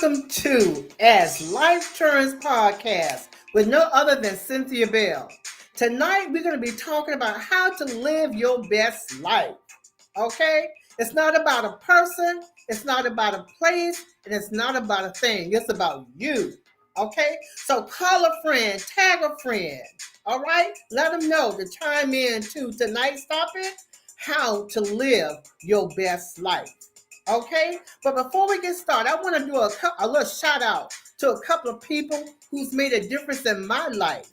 Welcome to As Life Turns podcast with no other than Cynthia Bell. Tonight we're going to be talking about how to live your best life. Okay? It's not about a person, it's not about a place, and it's not about a thing. It's about you. Okay? So call a friend, tag a friend. All right? Let them know to chime in to tonight's topic, how to live your best life. Okay, but before we get started, I want to do a little shout out to a couple of people who's made a difference in my life.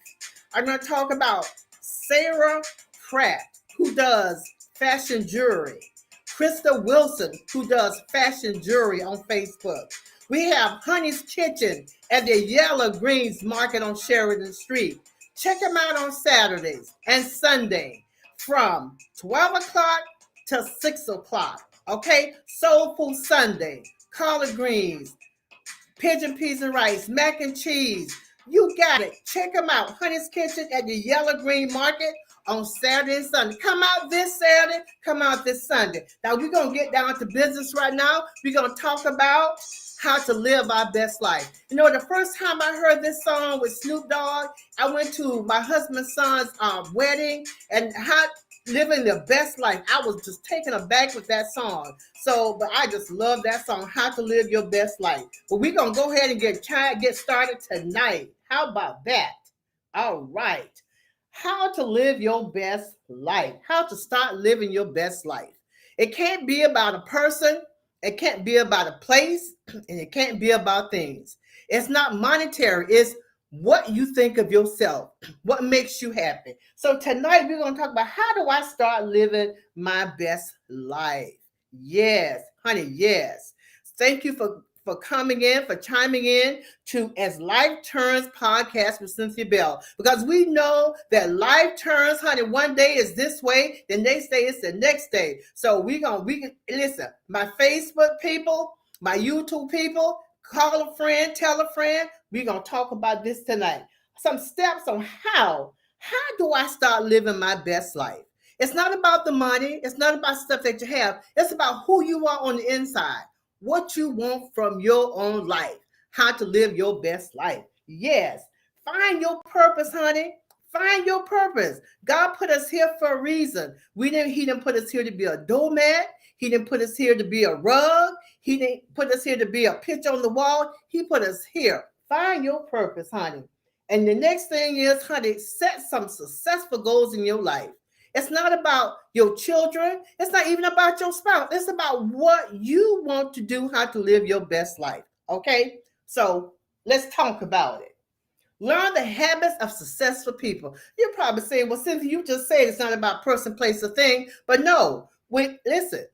I'm going to talk about Sarah Pratt, who does fashion jewelry, Krista Wilson, who does fashion jewelry on Facebook. We have Honey's Kitchen at the Yellow Greens Market on Sheridan Street. Check them out on Saturdays and Sunday from 12 o'clock to 6 o'clock. Okay, Soul Food Sunday, collard greens, pigeon peas and rice, mac and cheese. You got it. Check them out. Honey's Kitchen at the Yellow Green Market on Saturday and Sunday. Come out this Saturday, come out this Sunday. Now we're going to get down to business right now. We're going to talk about how to live our best life. You know, the first time I heard this song with Snoop Dogg, I went to my husband's son's wedding, and how living the best life. I was just taken aback with that song. So, but I just love that song, How to Live Your Best Life. But we're going to go ahead and get started tonight. How about that? All right. How to live your best life. How to start living your best life. It can't be about a person. It can't be about a place. And it can't be about things. It's not monetary. It's what you think of yourself, what makes you happy. So tonight we're going to talk about how do I start living my best life? Yes, honey, yes. Thank you for coming in, for chiming in to As Life Turns podcast with Cynthia Bell. Because we know that life turns, honey, one day is this way, the next day is the next day. So we can listen, my Facebook people, my YouTube people, call a friend, tell a friend. We're going to talk about this tonight. Some steps on how do I start living my best life? It's not about the money. It's not about stuff that you have. It's about who you are on the inside, what you want from your own life, how to live your best life. Yes, find your purpose, honey. Find your purpose. God put us here for a reason. He didn't put us here to be a doormat. He didn't put us here to be a rug. He didn't put us here to be a picture on the wall. He put us here. Find your purpose, honey. And the next thing is, honey, set some successful goals in your life. It's not about your children. It's not even about your spouse. It's about what you want to do, how to live your best life. Okay? So let's talk about it. Learn the habits of successful people. You're probably saying, well, Cynthia, you just said it's not about person, place, or thing. But no, listen,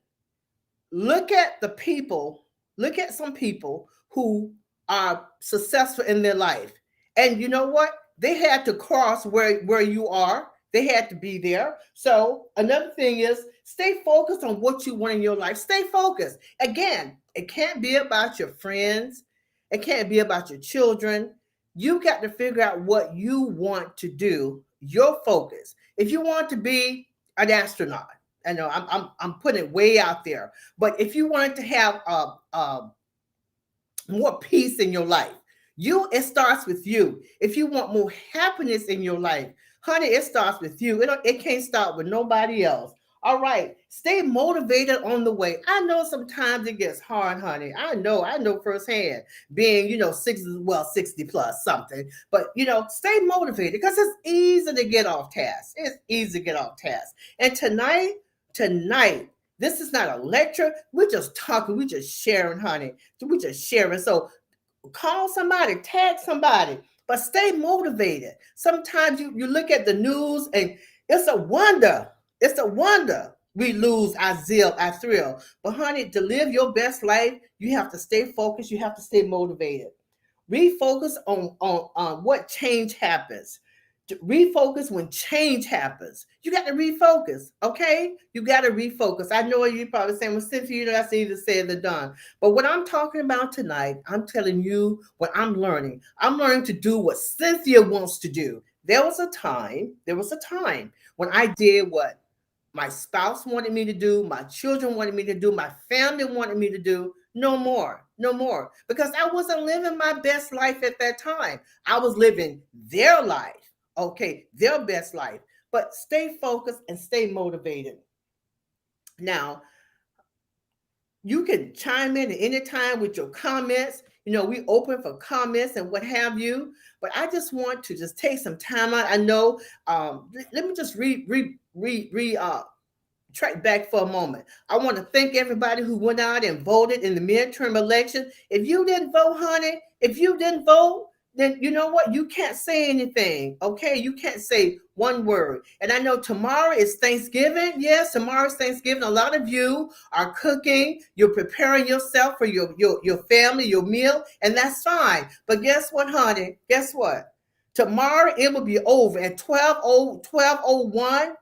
look at the people, look at some people who are successful in their life. And you know what? They had to cross where you are. They had to be there. So another thing is stay focused on what you want in your life. Stay focused. Again, it can't be about your friends. It can't be about your children. You got to figure out what you want to do, your focus. If you want to be an astronaut, I know I'm putting it way out there, but if you wanted to have more peace in your life, it starts with you. If you want more happiness in your life, honey, it starts with you. It can't start with nobody else. All right, stay motivated on the way. I know sometimes it gets hard, honey. I know firsthand, being 60 plus something. But stay motivated because it's easy to get off task. It's easy to get off task. And tonight, this is not a lecture. We're just talking. We're just sharing, honey. We're just sharing. So call somebody, tag somebody, but stay motivated. Sometimes you look at the news and it's a wonder. It's a wonder we lose our zeal, our thrill. But honey, to live your best life, you have to stay focused. You have to stay motivated. Refocus on what change happens. To refocus when change happens. You got to refocus, okay? You got to refocus. I know you're probably saying, well, Cynthia, that's easier said than done. But what I'm talking about tonight, I'm telling you what I'm learning. I'm learning to do what Cynthia wants to do. There was a time when I did what my spouse wanted me to do, my children wanted me to do, my family wanted me to do. No more. No more. Because I wasn't living my best life at that time. I was living their life. Okay, their best life. But stay focused and stay motivated. Now, you can chime in at any time with your comments. We open for comments and what have you. But I just want to just take some time out. I know. Let me just track back for a moment. I want to thank everybody who went out and voted in the midterm election. If you didn't vote, honey, if you didn't vote, then you know what? You can't say anything. Okay, you can't say one word. And I know tomorrow is Thanksgiving. Yes, tomorrow's Thanksgiving. A lot of you are cooking. You're preparing yourself for your family, your meal, and that's fine. But guess what, honey? Guess what? Tomorrow it will be over at 12:01.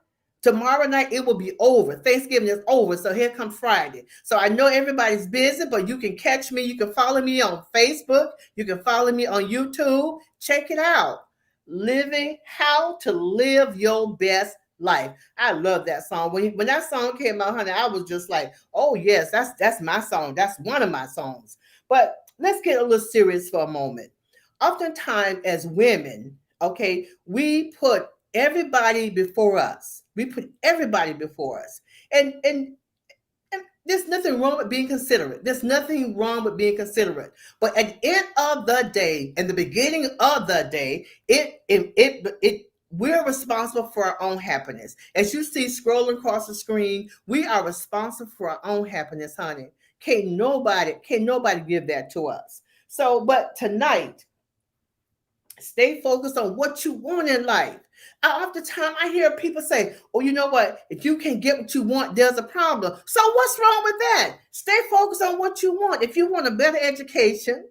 Tomorrow night it will be over. Thanksgiving is over. So here comes Friday. So I know everybody's busy, but you can catch me. You can follow me on Facebook. You can follow me on YouTube. Check it out. Living How to Live Your Best Life. I love that song. When that song came out, honey, I was just like, oh yes, that's my song. That's one of my songs. But let's get a little serious for a moment. Oftentimes as women, okay, we put everybody before us. We put everybody before us. And there's nothing wrong with being considerate. There's nothing wrong with being considerate. But at the end of the day, in the beginning of the day, we're responsible for our own happiness. As you see scrolling across the screen, we are responsible for our own happiness, honey. Can't nobody give that to us. So, but tonight, stay focused on what you want in life. Oftentimes I hear people say, oh, you know what? If you can't get what you want, there's a problem. So what's wrong with that? Stay focused on what you want. If you want a better education,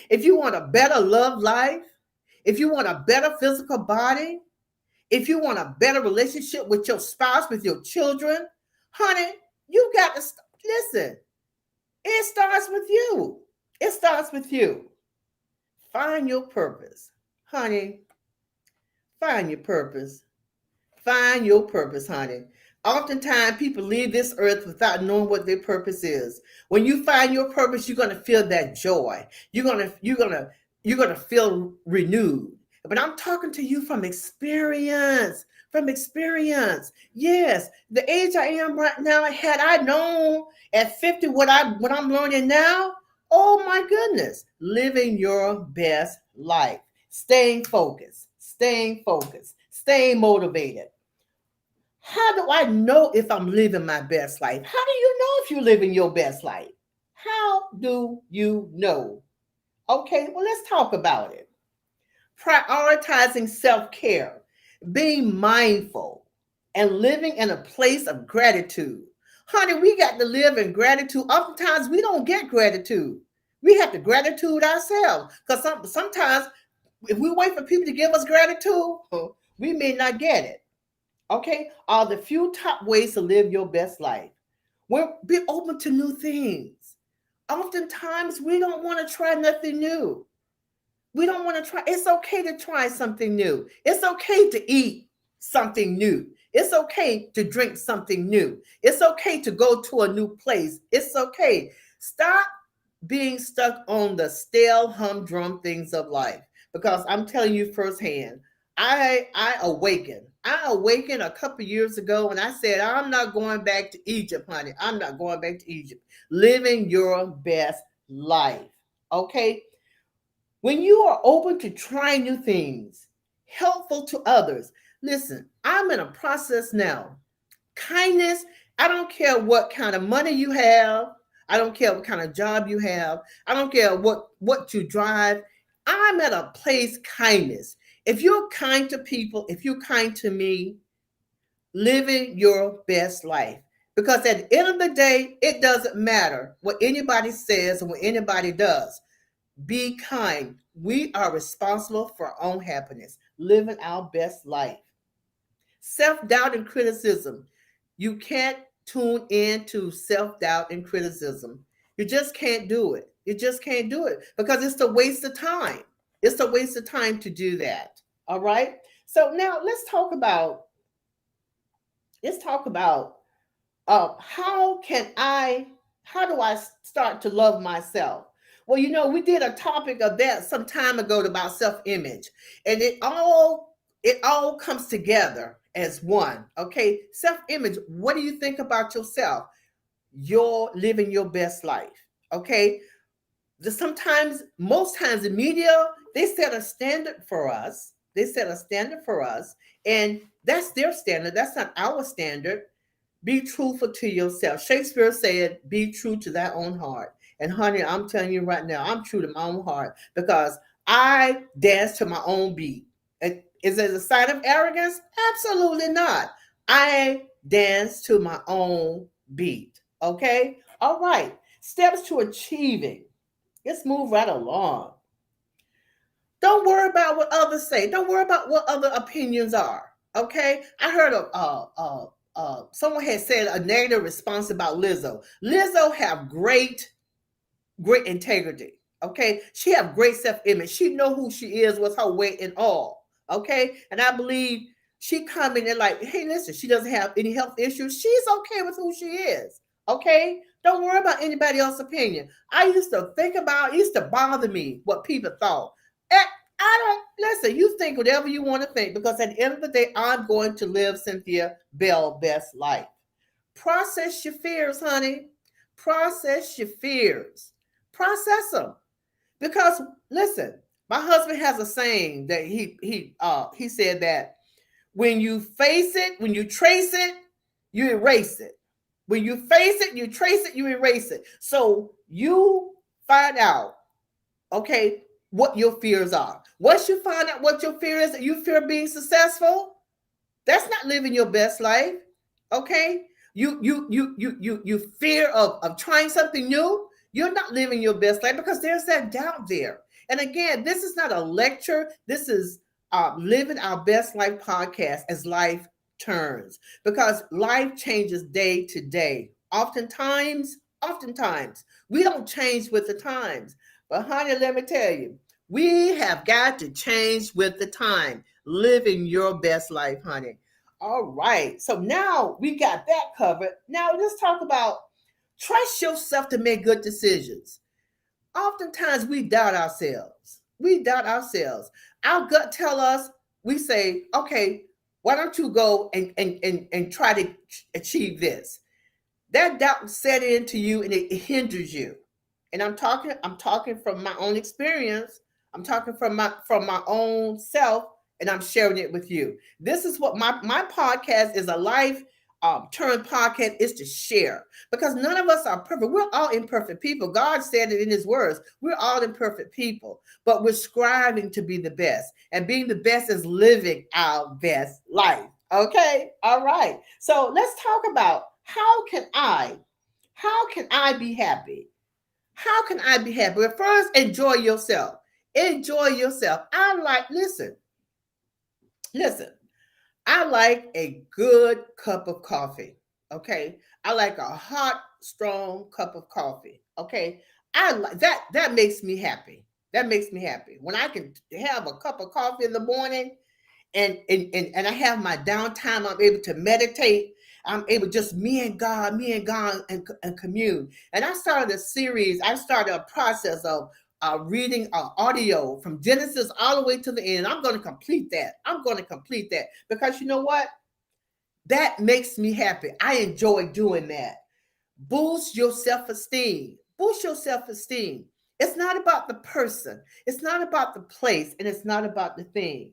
if you want a better love life, if you want a better physical body, if you want a better relationship with your spouse, with your children, honey, you got to listen. It starts with you. It starts with you. Find your purpose. Honey, find your purpose. Find your purpose, honey. Oftentimes, people leave this earth without knowing what their purpose is. When you find your purpose, you're gonna feel that joy. You're gonna feel renewed. But I'm talking to you from experience. From experience. Yes, the age I am right now, had I known at 50 what I'm learning now, oh my goodness, living your best life, staying focused, staying motivated. How do I know if I'm living my best life? How do you know if you're living your best life? How do you know? Okay, well, let's talk about it. Prioritizing self care, being mindful, and living in a place of gratitude. Honey, we got to live in gratitude. Oftentimes, we don't get gratitude. We have to gratitude ourselves because sometimes if we wait for people to give us gratitude, we may not get it. Okay, are the few top ways to live your best life. We're be open to new things. Oftentimes, we don't want to try nothing new. We don't want to try. It's okay to try something new. It's okay to eat something new. It's okay to drink something new. It's okay to go to a new place. It's okay. Stop being stuck on the stale humdrum things of life. Because I'm telling you firsthand, I awakened. I awakened a couple years ago and I said, I'm not going back to Egypt, honey. I'm not going back to Egypt. Living your best life. Okay? When you are open to trying new things, helpful to others, listen, I'm in a process now. Kindness, I don't care what kind of money you have. I don't care what kind of job you have. I don't care what you drive. I'm at a place, kindness. If you're kind to people, if you're kind to me, living your best life. Because at the end of the day, it doesn't matter what anybody says or what anybody does. Be kind. We are responsible for our own happiness, living our best life. Self doubt and criticism. You can't tune into self doubt and criticism. You just can't do it. You just can't do it because it's a waste of time. It's a waste of time to do that. All right. So now let's talk about how do I start to love myself? Well, we did a topic of that some time ago about self-image, and it all comes together as one. Okay, self-image. What do you think about yourself? You're living your best life. Okay, sometimes, most times, the media, they set a standard for us. They set a standard for us, and that's their standard. That's not our standard. Be truthful to yourself. Shakespeare said, "Be true to thy own heart." And honey, I'm telling you right now, I'm true to my own heart because I dance to my own beat. Is it a sign of arrogance? Absolutely not. I dance to my own beat. Okay? All right. Steps to achieving. Let's move right along. Don't worry about what others say. Don't worry about what other opinions are. Okay? I heard of someone had said a negative response about Lizzo. Lizzo have great integrity. Okay, she have great self-image. She know who she is, what's her weight and all. Okay, and I believe she come in and like, hey, listen, she doesn't have any health issues. She's okay with who she is. Okay, don't worry about anybody else's opinion. I used to think about, it used to bother me what people thought. I don't listen. You think whatever you want to think because at the end of the day, I'm going to live Cynthia Bell best life. Process your fears, honey. Process your fears. Process them. Because listen, my husband has a saying that he said that when you face it, when you trace it, you erase it. When you face it, you trace it, you erase it. So you find out, okay, what your fears are. Once you find out what your fear is, that you fear being successful, that's not living your best life. Okay? You fear of trying something new. You're not living your best life because there's that doubt there. And again, this is not a lecture. This is living our best life podcast as life turns because life changes day to day. Oftentimes, we don't change with the times. But honey, let me tell you, we have got to change with the time. Living your best life, honey. All right. So now we got that covered. Now let's talk about trust yourself to make good decisions. Oftentimes we doubt ourselves. We doubt ourselves. Our gut tell us, we say, okay, why don't you go and try to achieve this? That doubt set into you and it hinders you. And I'm talking from my own experience. I'm talking from my own self, and I'm sharing it with you. This is what my podcast is, a life turn podcast, is to share because none of us are perfect. We're all imperfect people. God said it in his words. We're all imperfect people, but we're striving to be the best. And being the best is living our best life. Okay? All right. So let's talk about how can I be happy? How can I be happy? But first, enjoy yourself. Enjoy yourself. Listen. I like a good cup of coffee. Okay. I like a hot, strong cup of coffee. Okay. I like that. That makes me happy. That makes me happy. When I can have a cup of coffee in the morning and I have my downtime, I'm able to meditate. I'm able just me and God and commune. And I started a process of reading audio from Genesis all the way to the end. I'm going to complete that. I'm going to complete that because you know what? That makes me happy. I enjoy doing that. Boost your self esteem. Boost your self esteem. It's not about the person, it's not about the place, and it's not about the thing.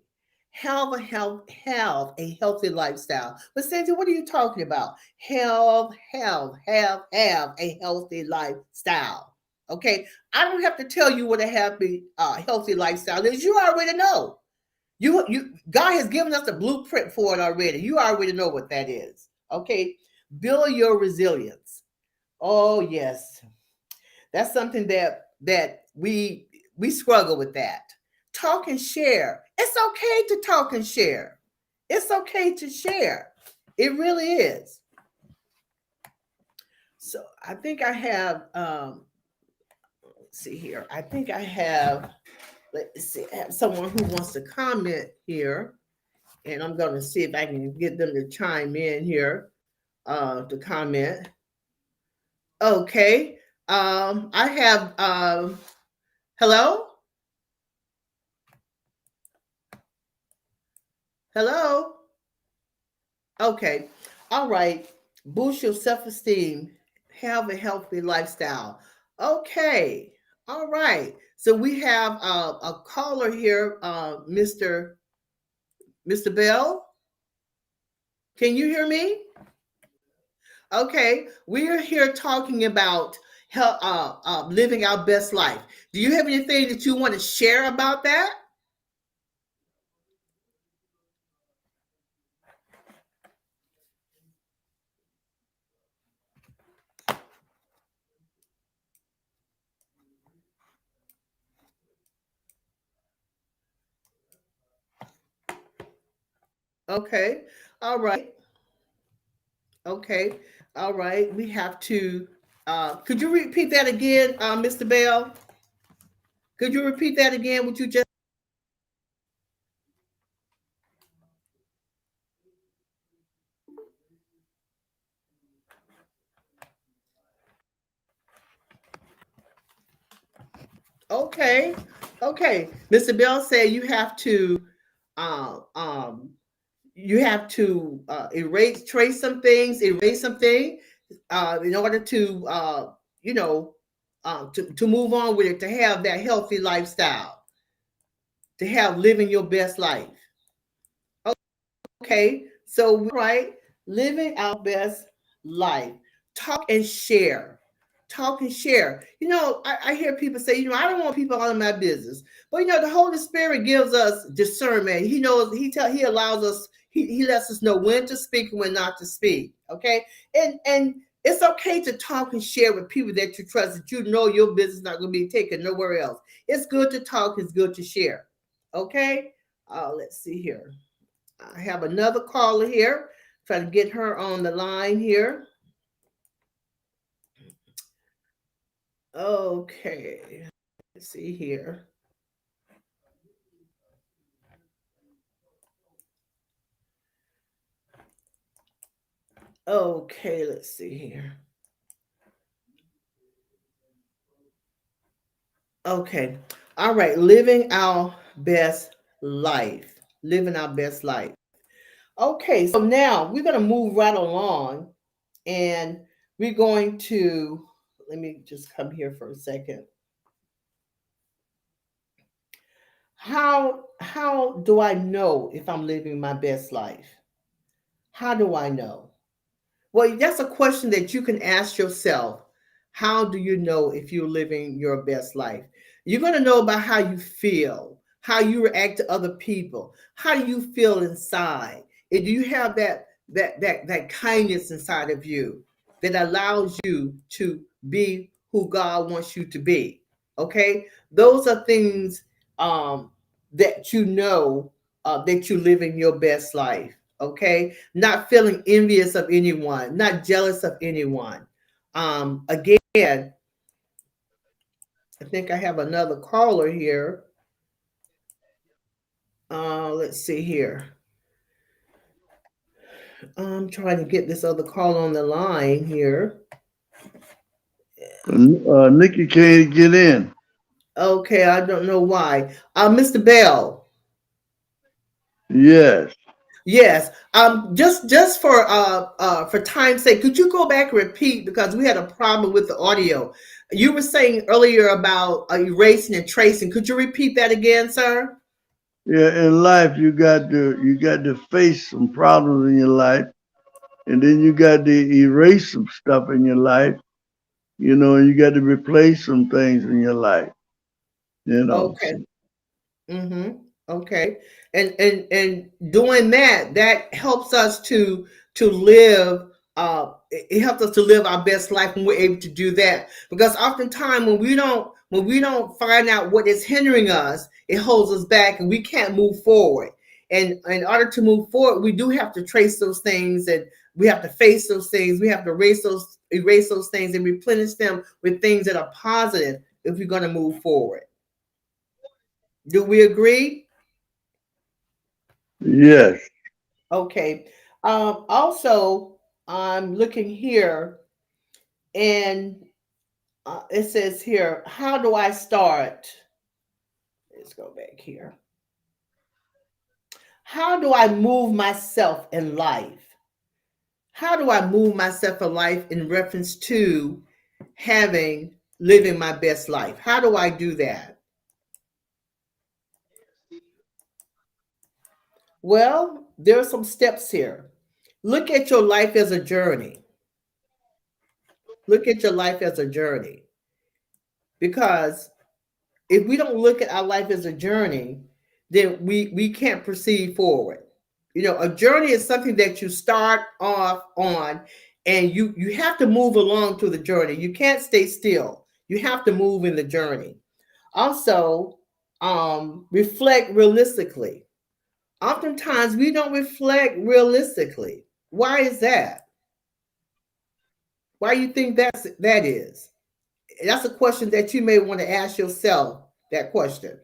Have a healthy lifestyle. But Sandy, what are you talking about? Have a healthy lifestyle. Okay, I don't have to tell you what a healthy lifestyle is. You already know. God has given us a blueprint for it already. You already know what that is. Okay, build your resilience. Oh yes, that's something that we struggle with that. Talk and share. It's okay to talk and share. It's okay to share. It really is. So I think I have let's see here. I think I have let's see, I have someone who wants to comment here. And I'm gonna see if I can get them to chime in here to comment. Okay. I have Hello? Hello? Okay. All right. Boost your self esteem. Have a healthy lifestyle. Okay. All right. So we have a caller here, Mr. Bell. Can you hear me? Okay. We are here talking about living our best life. Do you have anything that you want to share about that? Okay. All right. Okay. All right. We have to. Could you repeat that again, Mr. Bell? Could you repeat that again? What you just? Okay. Okay. Mr. Bell said uh, um, you have to trace some things, erase something, in order to, you know, to move on with it, to have that healthy lifestyle, to have living your best life. Okay, so right, living our best life. Talk and share. Talk and share. I hear people say, I don't want people out of my business. But the Holy Spirit gives us discernment. He knows, he allows us, he lets us know when to speak and when not to speak. Okay. And it's okay to talk and share with people that you trust, that your business is not going to be taken nowhere else. It's good to talk, it's good to share. Okay. Let's see here. I have another caller here. Try to get her on the line here. Okay. Let's see here. Okay, let's see here. Okay. All right. Living our best life. Living our best life. Okay. So now we're going to move right along, and we're going to, let me just come here for a second. How do I know if I'm living my best life? How do I know? Well, that's a question that you can ask yourself. How do you know if you're living your best life? You're going to know by how you feel, how you react to other people. How do you feel inside? And do you have that kindness inside of you that allows you to be who God wants you to be? Okay, those are things, that that you're living your best life. Okay, not feeling envious of anyone, not jealous of anyone. Again, I think I have another caller here. Let's see here. I'm trying to get this other caller on the line here. Nikki can't get in. Okay, I don't know why. Mr. Bell. Yes. Yes. Just for time's sake, could you go back and repeat, because we had a problem with the audio. You were saying earlier about erasing and tracing. Could you repeat that again, sir? Yeah, in life you got to face some problems in your life, and then you got to erase some stuff in your life, and you got to replace some things in your life, you know. Okay. Mm-hmm. Okay. And doing that helps us to live. It helps us to live our best life when we're able to do that. Because oftentimes when we don't find out what is hindering us, it holds us back and we can't move forward. And in order to move forward, we do have to trace those things, and we have to face those things. We have to erase those things and replenish them with things that are positive if we're going to move forward. Do we agree? Yes. Okay. Also, I'm looking here, and it says here, how do I start? let's go back here. How do I move myself in life? How do I move myself in life in reference to living my best life? How do I do that? Well, there are some steps here. Look at your life as a journey. Look at your life as a journey. Because if we don't look at our life as a journey, then we can't proceed forward. You know, a journey is something that you start off on, and you have to move along through the journey. You can't stay still. You have to move in the journey. Also, reflect realistically. Oftentimes we don't reflect realistically. Why is that? Why do you think that is? That's a question that you may want to ask yourself, that question.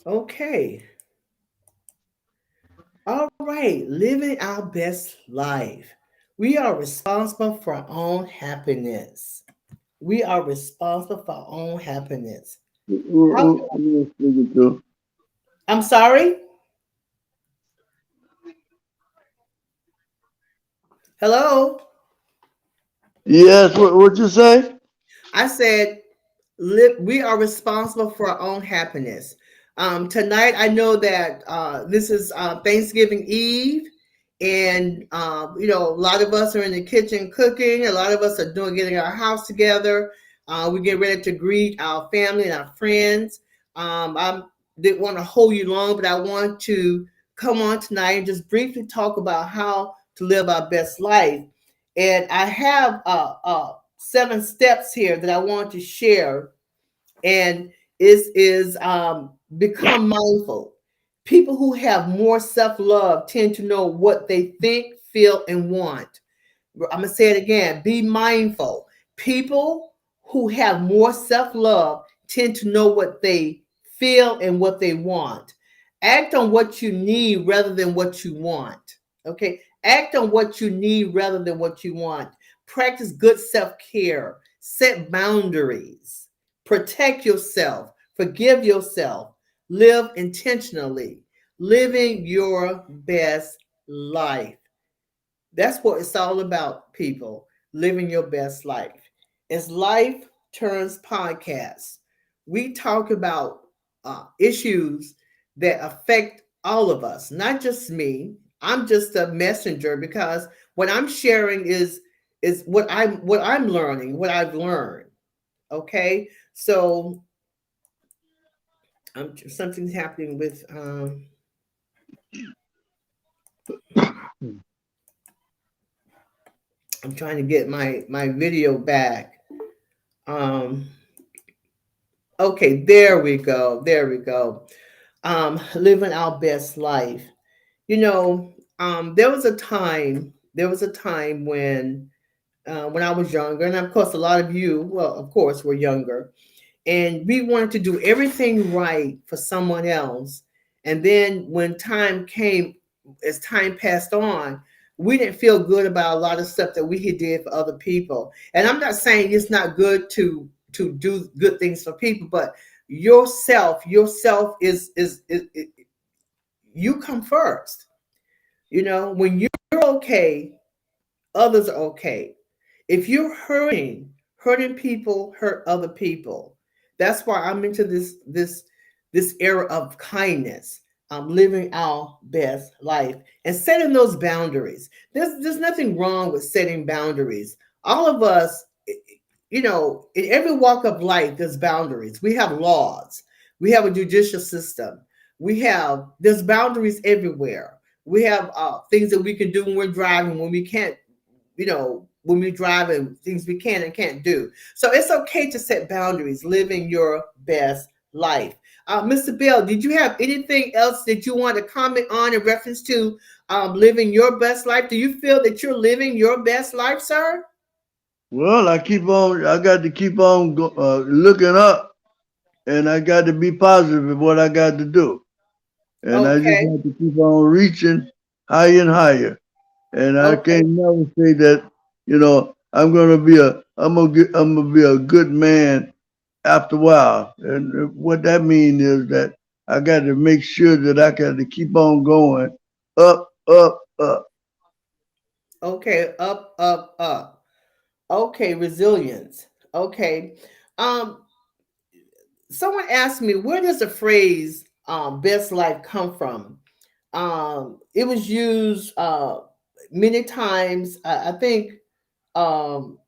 Okay. All right. Living our best life. We are responsible for our own happiness. We are responsible for our own happiness. How, Who was speaking to? I'm sorry? Hello? Yes, what you say? I said we are responsible for our own happiness. Tonight, I know that this is Thanksgiving Eve, and a lot of us are in the kitchen cooking. A lot of us are getting our house together. We get ready to greet our family and our friends. I didn't want to hold you long, but I want to come on tonight and just briefly talk about how to live our best life. And I have 7 steps here that I want to share, and is become mindful. People who have more self-love tend to know what they think, feel, and want. I'm gonna say it again. Be mindful. People who have more self-love tend to know what they feel and what they want. Act on what you need rather than what you want. Okay. Act on what you need rather than what you want. Practice good self-care. Set boundaries. Protect yourself. Forgive yourself. Live intentionally. Living your best life. That's what it's all about, people. Living your best life. It's Life Turns Podcast. We talk about issues that affect all of us, not just me. I'm just a messenger because what I'm sharing is what I'm learning, what I've learned. Okay, so something's happening with. I'm trying to get my video back. Um, okay, there we go. There we go. Living our best life. You know, there was a time. There was a time when I was younger, and of course, a lot of you, well, of course, were younger, and we wanted to do everything right for someone else. And then when time came, as time passed on, we didn't feel good about a lot of stuff that we had did for other people. And I'm not saying it's not good to do good things for people, but yourself is you come first. You know, when you're okay, others are okay. If you're hurting people hurt other people. That's why I'm into this era of kindness. Living our best life and setting those boundaries. There's nothing wrong with setting boundaries. All of us, in every walk of life, there's boundaries. We have laws. We have a judicial system. There's boundaries everywhere. We have things that we can do when we're driving, when we can't, when we drive, and things we can and can't do. So it's okay to set boundaries, living your best life. Mr. Bell, did you have anything else that you want to comment on in reference to living your best life? Do you feel that you're living your best life, sir? Well, I got to keep on looking up, and I got to be positive in what I got to do. And I just Okay. have to keep on reaching higher and higher. And I Okay. can't never say that, you know, I'm gonna be a good man after a while. And what that means is that I got to make sure that I got to keep on going up, up, up. Okay, up, up, up. Okay, resilience. Okay. Um, Someone asked me, where does the phrase best life come from? It was used many times. I think um,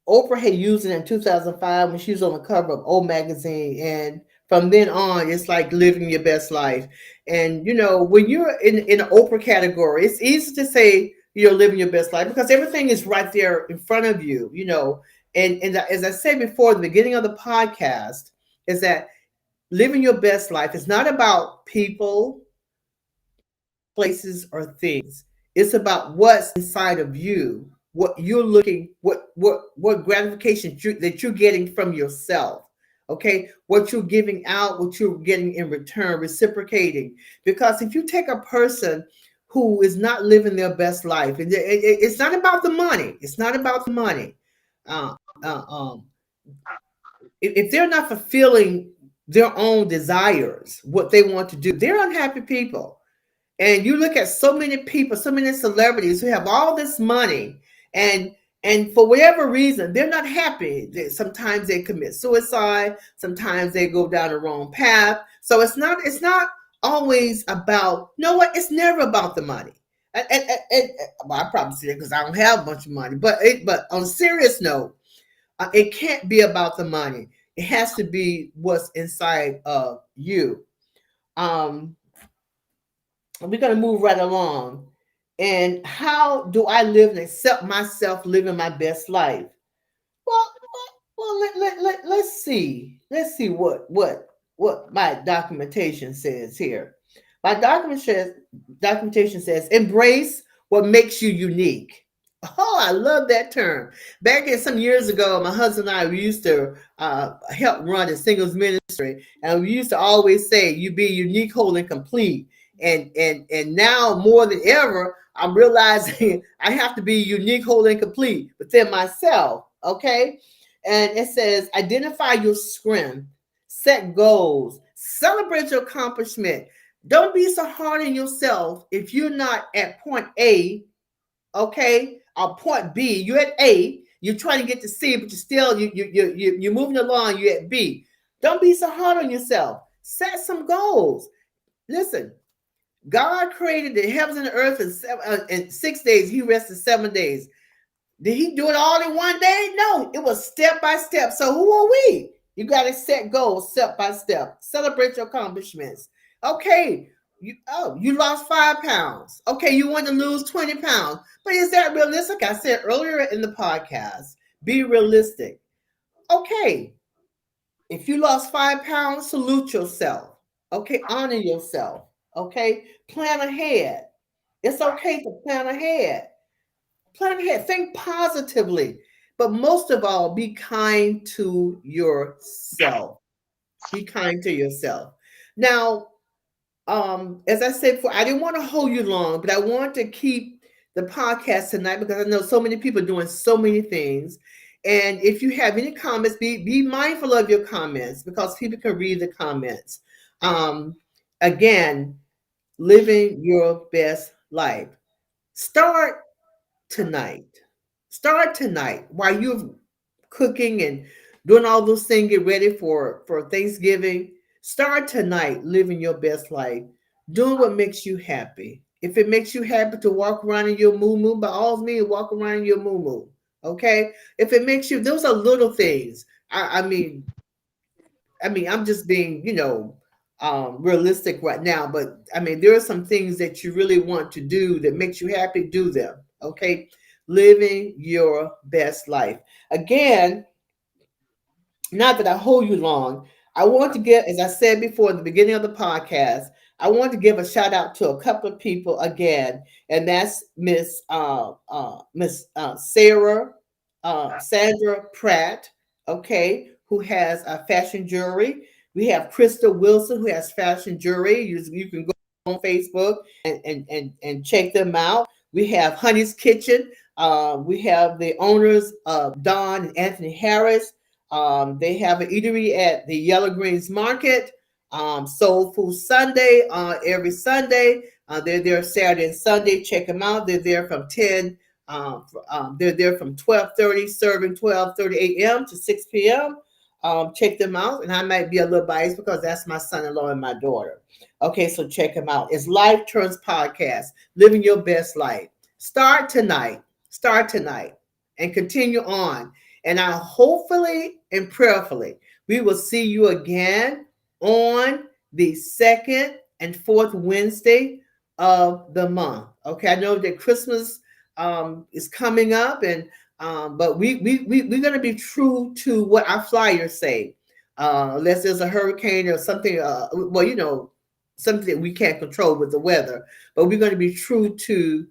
Oprah had used it in 2005 when she was on the cover of O Magazine. And from then on, it's like living your best life. And, you know, when you're in the Oprah category, it's easy to say you're living your best life because everything is right there in front of you, you know. And as I said before, the beginning of the podcast is that living your best life is not about people, places, or things. It's about what's inside of you, what you're looking, what gratification that you're getting from yourself. Okay, what you're giving out, what you're getting in return, reciprocating. Because if you take a person who is not living their best life, and it's not about the money. It's not about the money. Uh, uh, um, if they're not fulfilling their own desires, what they want to do, they're unhappy people. And you look at so many people, so many celebrities who have all this money, and and for whatever reason, they're not happy. Sometimes they commit suicide, sometimes they go down the wrong path. So it's not always about, you know what? It's never about the money. Well, I probably say that because I don't have a bunch of money. But on a serious note, it can't be about the money. It has to be what's inside of you. Um, we're going to move right along. And how do I live and accept myself living my best life? Well, let's see. Let's see what my documentation says here. My documentation says embrace what makes you unique. Oh, I love that term. Back in some years ago, my husband and I, we used to help run a singles ministry, and we used to always say, "You be unique, whole, and complete." And now more than ever, I'm realizing I have to be unique, whole, and complete within myself. Okay, and it says identify your strength, set goals, celebrate your accomplishment. Don't be so hard on yourself if you're not at point A, okay, or point B. You're at A, you're trying to get to C, but you're moving along. You're at B. Don't be so hard on yourself. Set some goals. Listen, God created the heavens and the earth in 6 days. He rested 7 days. Did he do it all in one day? No, it was step by step. So who are we? You got to set goals step by step. Celebrate your accomplishments. Okay, you lost 5 pounds. Okay, you want to lose 20 pounds. But is that realistic? I said earlier in the podcast, be realistic. Okay, if you lost 5 pounds, salute yourself. Okay, honor yourself. Okay, plan ahead. It's okay to plan ahead. Plan ahead. Think positively. But most of all, be kind to yourself. Be kind to yourself. Now, as I said before, I didn't want to hold you long, but I want to keep the podcast tonight because I know so many people doing so many things. And if you have any comments, be mindful of your comments because people can read the comments. Um, Again, living your best life. Start tonight. Start tonight while you're cooking and doing all those things, get ready for Thanksgiving. Start tonight living your best life, doing what makes you happy. If it makes you happy to walk around in your moo by all means, walk around in your moo. Okay? If it makes you, those are little things. I mean, I'm just being, realistic right now. But I mean, there are some things that you really want to do that makes you happy. Do them. Okay, living your best life. Again, not that I hold you long. I want to give, as I said before at the beginning of the podcast, I want to give a shout out to a couple of people again, and that's Miss Sandra Pratt, okay, who has fashion jewelry. We have Krista Wilson, who has fashion jewelry. You can go on Facebook and check them out. We have Honey's Kitchen. We have the owners of Don and Anthony Harris. They have an eatery at the Yellow Greens Market. Soul Food Sunday every Sunday. They're there Saturday and Sunday. Check them out. They're there from 10. They're there from 12:30, serving 12:30 a.m. to 6 p.m. Check them out, and I might be a little biased because that's my son-in-law and my daughter. Okay, so check them out. It's Life Turns Podcast, living your best life. Start tonight. Start tonight and continue on. And I hopefully and prayerfully we will see you again on the second and fourth Wednesday of the month. Okay, I know that Christmas is coming up, and but we're going to be true to what our flyers say. Unless there's a hurricane or something, something that we can't control with the weather. But we're going to be true to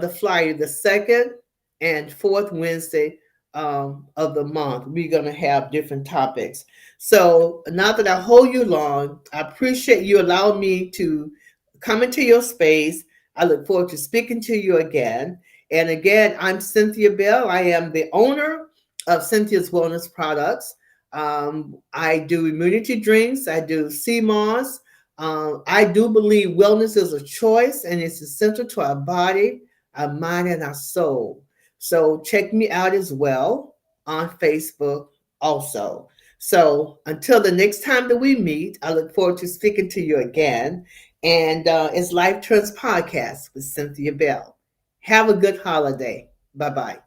the flyer, the second and fourth Wednesday of the month. We're going to have different topics. So not that I hold you long, I appreciate you allowing me to come into your space. I look forward to speaking to you again. And again, I'm Cynthia Bell. I am the owner of Cynthia's Wellness Products. I do immunity drinks. I do CMOS. I do believe wellness is a choice, and it's essential to our body, our mind, and our soul. So check me out as well on Facebook also. So until the next time that we meet, I look forward to speaking to you again. And it's Life Turns Podcast with Cynthia Bell. Have a good holiday. Bye-bye.